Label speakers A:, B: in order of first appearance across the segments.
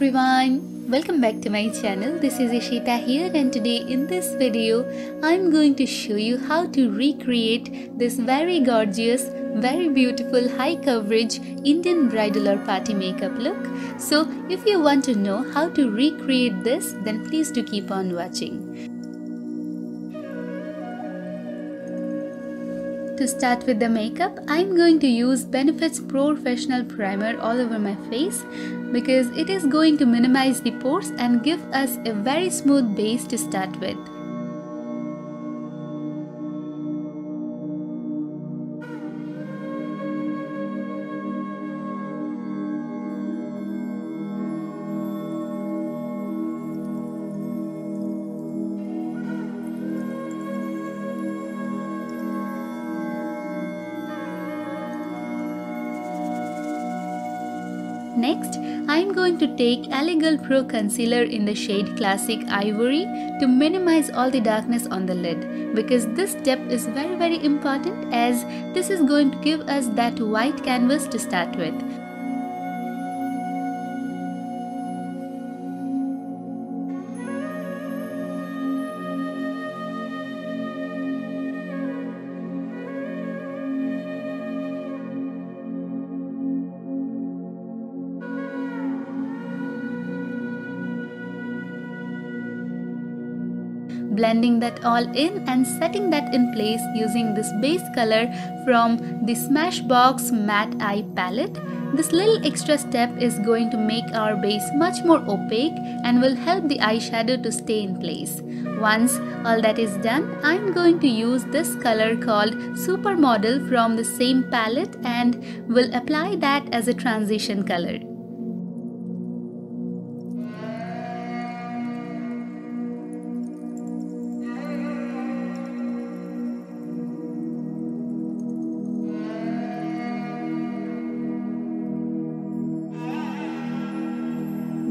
A: everyone, welcome back to my channel. This is Ishita here, and today in this video I'm going to show you how to recreate this very gorgeous, very beautiful high coverage Indian bridal or party makeup look. So if you want to know how to recreate this, then please do keep on watching. To start with the makeup, I'm going to use Benefit's POREfessional primer all over my face because it is going to minimize the pores and give us a very smooth base to start with. Next, I am going to take HD Girl Pro Concealer in the shade Classic Ivory to minimize all the darkness on the lid, because this step is very important as this is going to give us that white canvas to start with. Blending that all in and setting that in place using this base color from the Smashbox Matte Eye palette. This little extra step is going to make our base much more opaque and will help the eyeshadow to stay in place. Once all that is done, I'm going to use this color called Supermodel from the same palette and will apply that as a transition color.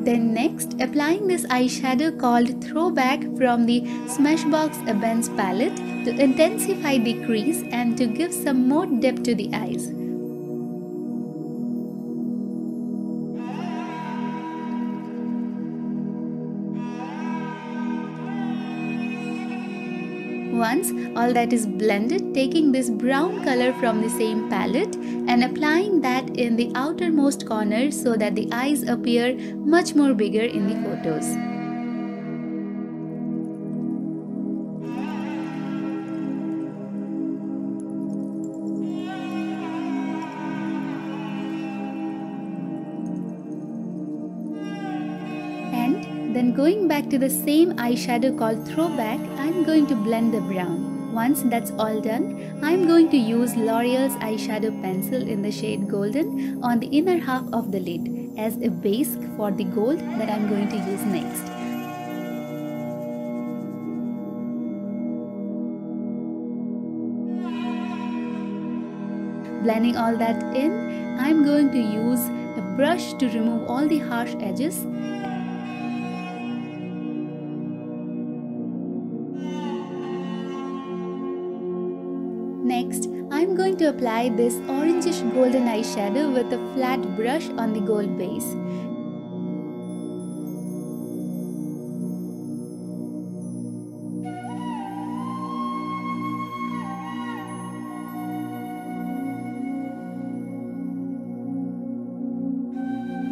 A: Then next, applying this eyeshadow called Throwback from the Smashbox Ebony's palette to intensify the crease and to give some more depth to the eyes. Once all that is blended, taking this brown color from the same palette and applying that in the outermost corner so that the eyes appear much more bigger in the photos. Then going back to the same eyeshadow called Throwback, I'm going to blend the brown. Once that's all done, I'm going to use L'Oreal's eyeshadow pencil in the shade Golden on the inner half of the lid as a base for the gold that I'm going to use next. Blending all that in, I'm going to use a brush to remove all the harsh edges. Next, I'm going to apply this orangish golden eyeshadow with a flat brush on the gold base.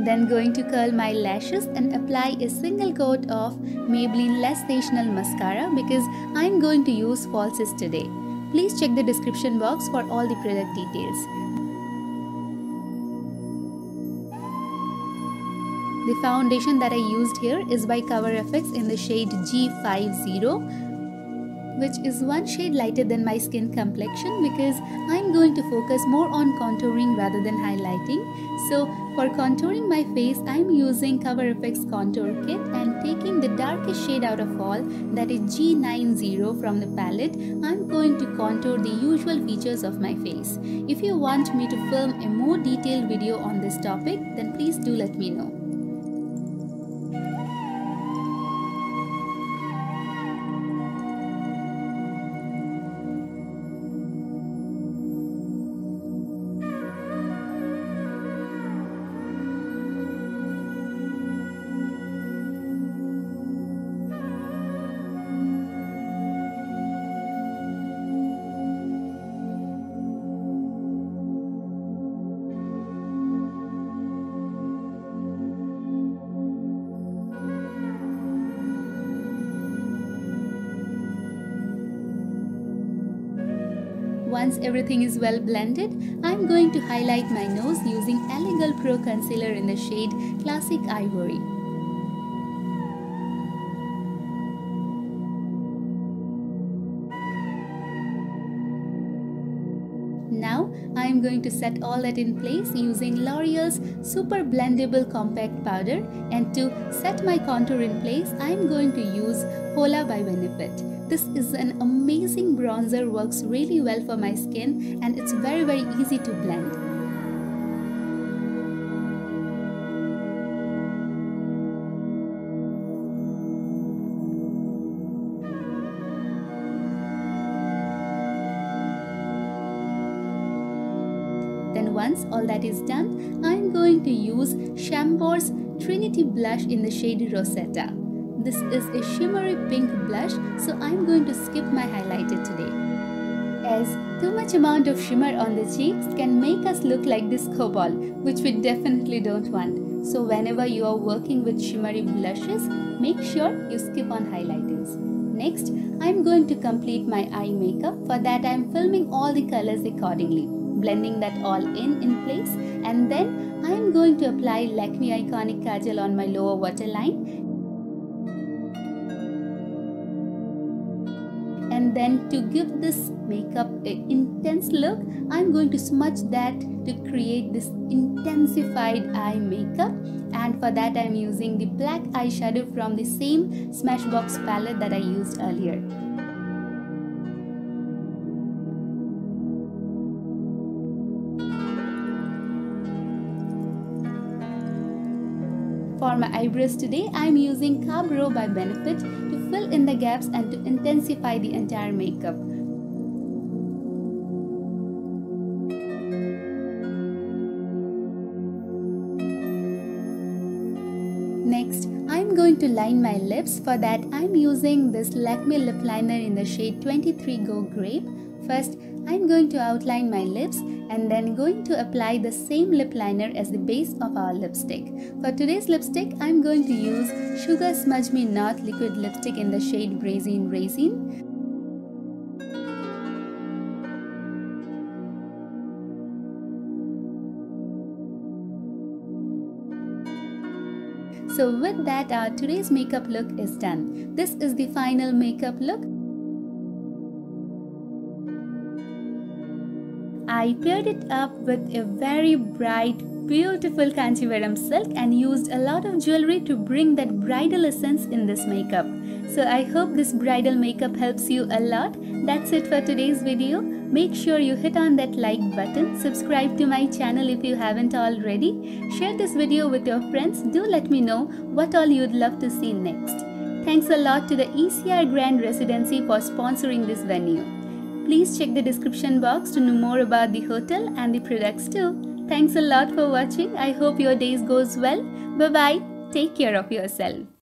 A: Then going to curl my lashes and apply a single coat of Maybelline Sensational Mascara because I'm going to use falsies today. Please check the description box for all the product details. The foundation that I used here is by CoverFX in the shade G50, which is one shade lighter than my skin complexion because I'm going to focus more on contouring rather than highlighting. So for contouring my face, I'm using CoverFX Contour Kit and taking the darkest shade out of all, that is G90 from the palette. I'm going to contour the usual features of my face. If you want me to film a more detailed video on this topic, then please do let me know. once everything is well blended, I'm going to highlight my nose using Girl HD Pro Concealer in the shade Classic Ivory. Now I am going to set all that in place using L'Oreal's Super Blendable Compact Powder, and to set my contour in place I am going to use Hola by Benefit. This is an amazing bronzer, works really well for my skin and it's very easy to blend. Then once all that is done, I am going to use Shambor's Trinity Blush in the shade Rosetta. This is a shimmery pink blush, so I am going to skip my highlighter today, as too much amount of shimmer on the cheeks can make us look like disco ball, which we definitely don't want. So whenever you are working with shimmery blushes, make sure you skip on highlighters. Next, I am going to complete my eye makeup. For that I am filming all the colors accordingly, blending that all in place, and then I am going to apply Lakme Iconic Kajal on my lower waterline. And then to give this makeup an intense look, I am going to smudge that to create this intensified eye makeup. And for that I am using the black eyeshadow from the same Smashbox palette that I used earlier. For my eyebrows today, I am using Cabro by Benefit to fill in the gaps and to intensify the entire makeup. Next, I am going to line my lips. For that, I am using this Lakme lip liner in the shade 23 Go Grape. First, I am going to outline my lips and then going to apply the same lip liner as the base of our lipstick. For today's lipstick, I am going to use Sugar Smudge Me Not liquid lipstick in the shade Raisin Raisin. So with that, our today's makeup look is done. This is the final makeup look. I paired it up with a very bright, beautiful Kanchivaram silk and used a lot of jewelry to bring that bridal essence in this makeup. So I hope this bridal makeup helps you a lot. That's it for today's video. Make sure you hit on that like button, subscribe to my channel if you haven't already, share this video with your friends. Do let me know what all you'd love to see next. Thanks a lot to the ECR Grand Residency for sponsoring this venue. Please check the description box to know more about the hotel and the products too. Thanks a lot for watching. I hope your days goes well. Bye bye. Take care of yourself.